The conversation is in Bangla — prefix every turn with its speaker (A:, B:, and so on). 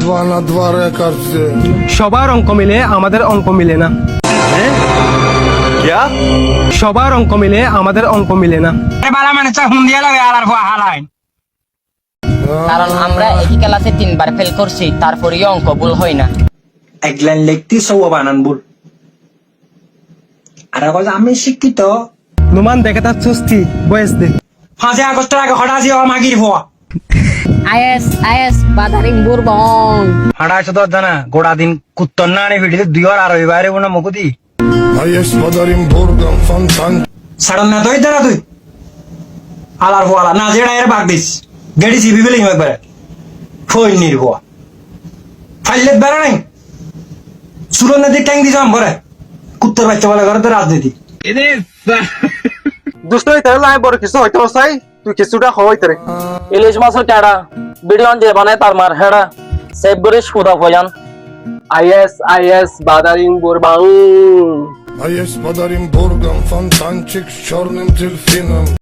A: 2 на 2 рекордсе.
B: সবার অঙ্ক মিলে আমাদের অঙ্ক মিলে না।
C: क्या
B: সবার অঙ্ক মিলে আমাদের অঙ্ক মিলে না।
D: বালা মানে চা হুন দিয়া লাগে আলার ভুয়া হালাই।
E: কারণ আমরা একই ক্লাসে 3 বার ফেল করছি, তারপরেও অঙ্ক ভুল হয় না।
D: এক লাইন লিখতে সব বানান ভুল। আর কইছে আমি শিক্ষিত।
B: নুমান দেখে তার চুস্তি বয়স দে।
D: 5 আগস্টের আগে হঠাৎই ও মাগির ভুয়া।
F: আইএস বাদারিং বুরবং
D: হাড়া তো জানা গোড়া দিন কুত্তর না আনে ভিডিতে 2 বার আর ওইবারে কোন মুকুদি।
A: Aies padarim burgam fantan.
D: সাড়ন না তুই দাঁড়া তুই। আলার ভুয়া না যেটা এর বাগ দিস। গেড়ি সিবি বিলিং একবারে। ফই নির্ভুয়া। ফাইলে বেড়া নাই। সুরন নদী ট্যাঙ্ক দিছ আমরে। কুত্তর বাচ্চা বলে ঘরে তো রাজনীতি।
C: দুষ্ট হইতে হলে আমি বড় কিছু হইতে চাই তুই কিছুটা হইতে রে
E: ইলিশ মাছের টাড়া ভিডিও যে বানায় তার মার হেড়া সেভ করে সুদা ফয়ান
C: is বাদারিং বুরবাং
A: Aies padarim burgam fantanчик с черным дельфином.